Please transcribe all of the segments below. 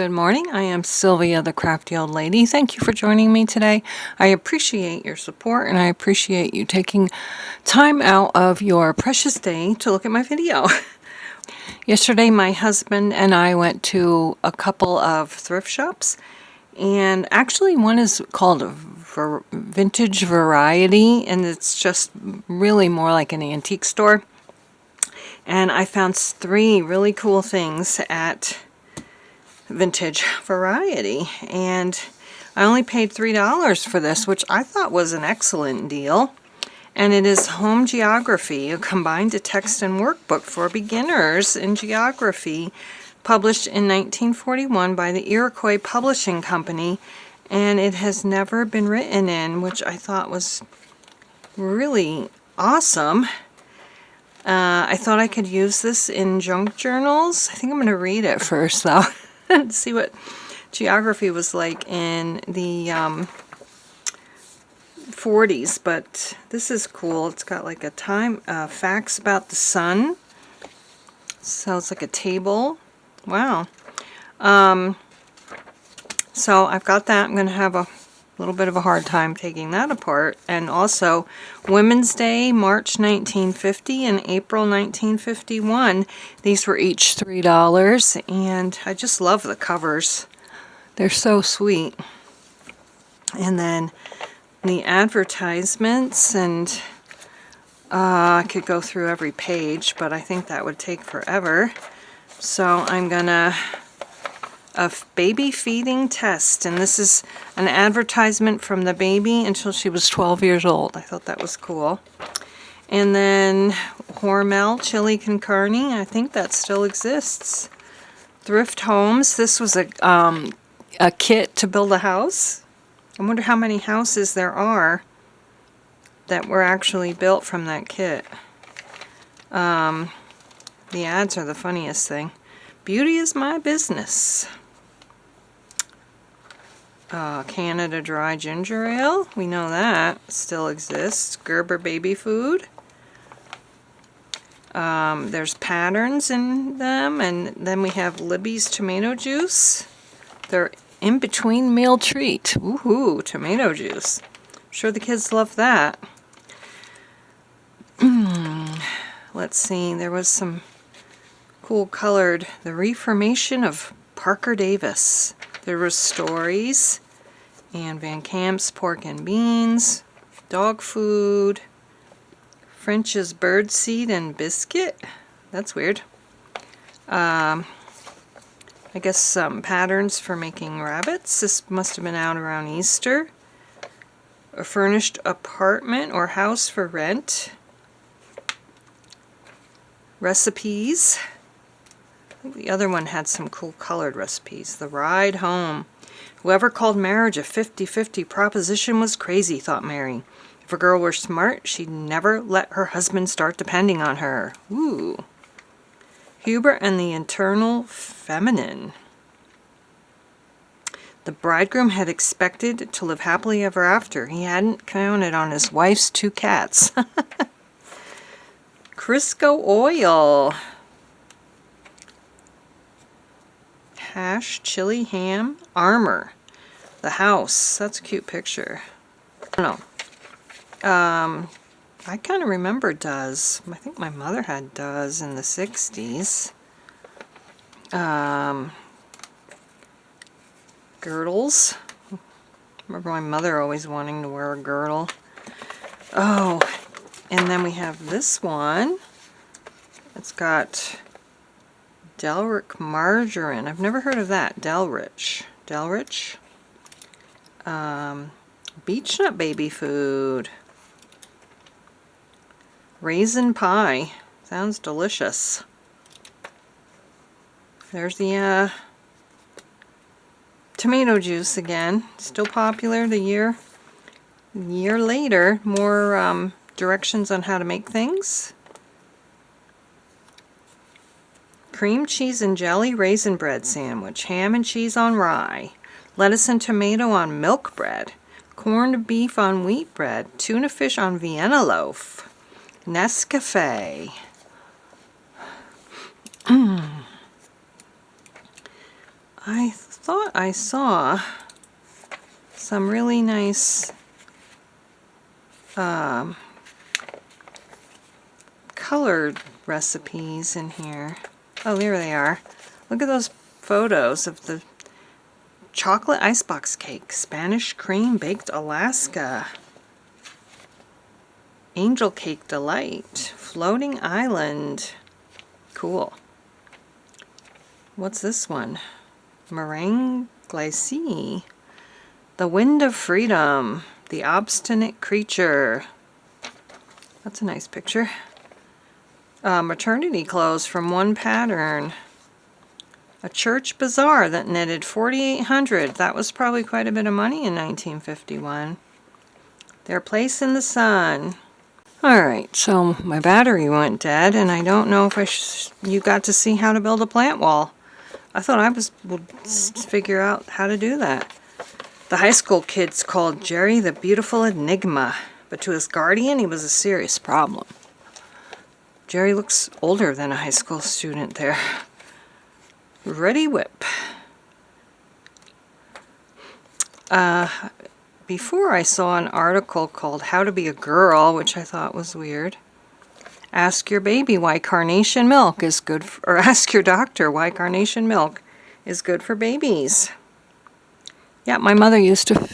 Good morning. I am Sylvia, the crafty old lady. Thank you for joining me today. I appreciate your support and I appreciate you taking time out of your precious day to look at my video. Yesterday, my husband and I went to a couple of thrift shops, and actually one is called Vintage Variety, and it's just really more like an antique store. And I found 3 really cool things at Vintage Variety, and I only paid $3 for this, which I thought was an excellent deal. And it is Home Geography, a combined text and workbook for beginners in geography, published in 1941 by the Iroquois Publishing Company, and it has never been written in, which I thought was really awesome. I thought I could use this in junk journals. I think I'm going to read it first, though. See what geography was like in the 40s, but this is cool. It's got like a facts about the sun. So it's like a table. Wow. So I've got that. I'm going to have a little bit of a hard time taking that apart. And also Women's Day, March 1950 and April 1951. These were each $3, and I just love the covers. They're so sweet. And then the advertisements, and I could go through every page, but I think that would take forever. So I'm gonna a baby feeding test, and this is an advertisement from the baby until she was 12 years old. I thought that was cool. And then Hormel chili con carne, I think that still exists. Thrift Homes, this was a kit to build a house. I wonder how many houses there are that were actually built from that kit. The ads are the funniest thing. Beauty is my business. Canada Dry Ginger Ale, we know that still exists. Gerber baby food. There's patterns in them, and then we have Libby's tomato juice. They're in between meal treat. Woohoo, tomato juice. I'm sure the kids love that. Let's see, there was some cool colored, the Reformation of Parker Davis. There were stories, and Van Camp's pork and beans, dog food, French's birdseed and biscuit. That's weird. I guess some patterns for making rabbits. This must have been out around Easter. A furnished apartment or house for rent. Recipes. I think the other one had some cool colored recipes. The ride home. Whoever called marriage a 50-50 proposition was crazy, thought Mary. If a girl were smart, she'd never let her husband start depending on her. Ooh. Hubert and the Eternal Feminine. The bridegroom had expected to live happily ever after. He hadn't counted on his wife's 2 cats. Crisco oil. Hash, chili, ham, armor. The house. That's a cute picture. I don't know. I kind of remember Does. I think my mother had Does in the 60s. Girdles. Remember my mother always wanting to wear a girdle. Oh, and then we have this one. It's got Delrick margarine. I've never heard of that. Delrich. Beech nut baby food. Raisin pie. Sounds delicious. There's the tomato juice again. Still popular the year later. More directions on how to make things. Cream cheese and jelly raisin bread sandwich. Ham and cheese on rye. Lettuce and tomato on milk bread. Corned beef on wheat bread. Tuna fish on Vienna loaf. Nescafe. I thought I saw some really nice colored recipes in here. Oh, there they are. Look at those photos of the chocolate icebox cake, Spanish cream baked Alaska, angel cake delight, floating island. Cool. What's this one? Meringue glacé, the wind of freedom, the obstinate creature. That's a nice picture. Maternity clothes from one pattern. A church bazaar that netted $4,800. That was probably quite a bit of money in 1951. Their place in the sun. Alright, so my battery went dead, and I don't know if you got to see how to build a plant wall. I thought I would figure out how to do that. The high school kids called Jerry the beautiful enigma, but to his guardian he was a serious problem. Jerry looks older than a high school student there. Ready whip. Before I saw an article called How to Be a Girl, which I thought was weird. Ask your baby why carnation milk is good or ask your doctor why carnation milk is good for babies. Yeah, my mother used to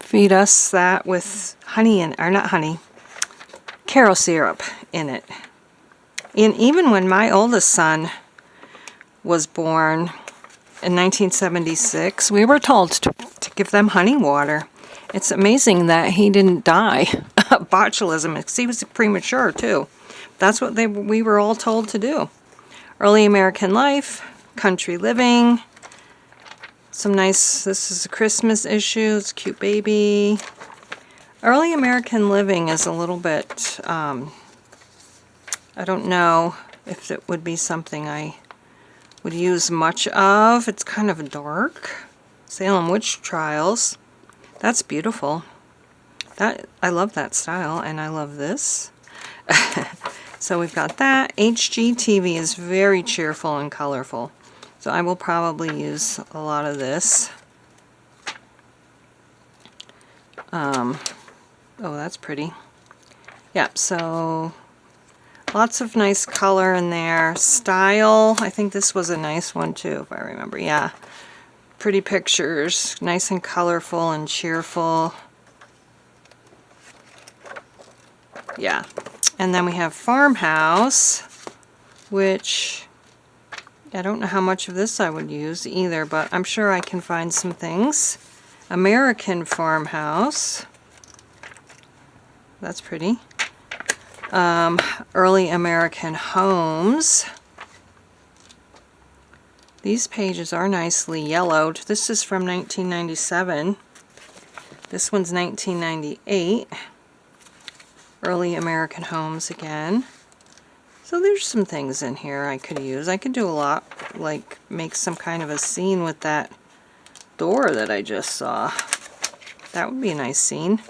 feed us that with honey or not honey, Caro syrup in it. And even when my oldest son was born in 1976, we were told to give them honey water. It's amazing that he didn't die of botulism, because he was premature too. That's what we were all told to do. Early American life, country living, some nice, this is a Christmas issue, it's a cute baby. Early American living is a little bit, I don't know if it would be something I would use much of. It's kind of dark. Salem Witch Trials. That's beautiful. I love that style, and I love this. So we've got that. HGTV is very cheerful and colorful. So I will probably use a lot of this. Oh, that's pretty. Yep, so lots of nice color in there. Style, I think this was a nice one too, if I remember. Yeah, pretty pictures, nice and colorful and cheerful. Yeah, and then we have Farmhouse, which I don't know how much of this I would use either, but I'm sure I can find some things. American Farmhouse. That's pretty. Early American Homes. These pages are nicely yellowed. This is from 1997. This one's 1998. Early American Homes again. So there's some things in here I could use. I could do a lot, like make some kind of a scene with that door that I just saw. That would be a nice scene.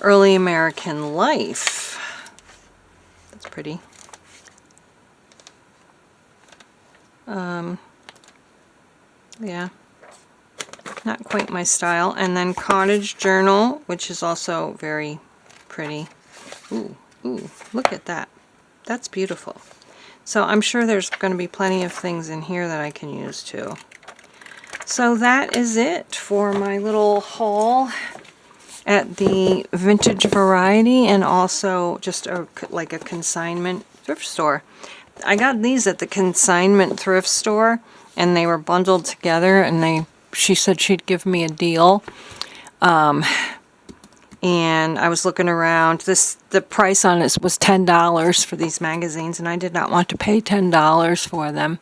Early American Life. That's pretty. Yeah, not quite my style. And then Cottage Journal, which is also very pretty. Ooh, look at that. That's beautiful. So I'm sure there's going to be plenty of things in here that I can use too. So that is it for my little haul at the Vintage Variety, and also just like a consignment thrift store. I got these at the consignment thrift store, and they were bundled together, and she said she'd give me a deal. And I was looking around. The price on it was $10 for these magazines, and I did not want to pay $10 for them.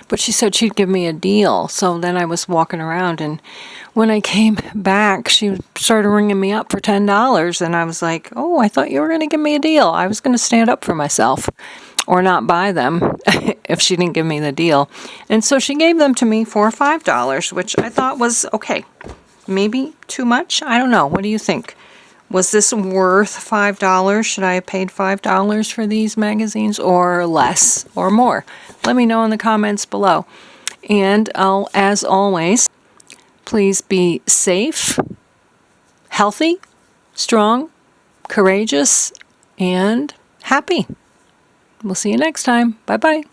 But she said she'd give me a deal. So then I was walking around, and when I came back, she started ringing me up for $10, and I was like, oh, I thought you were going to give me a deal. I was going to stand up for myself or not buy them if she didn't give me the deal. And so she gave them to me for $5, which I thought was okay. Maybe too much? I don't know. What do you think? Was this worth $5? Should I have paid $5 for these magazines, or less, or more? Let me know in the comments below. And as always, please be safe, healthy, strong, courageous, and happy. We'll see you next time. Bye-bye.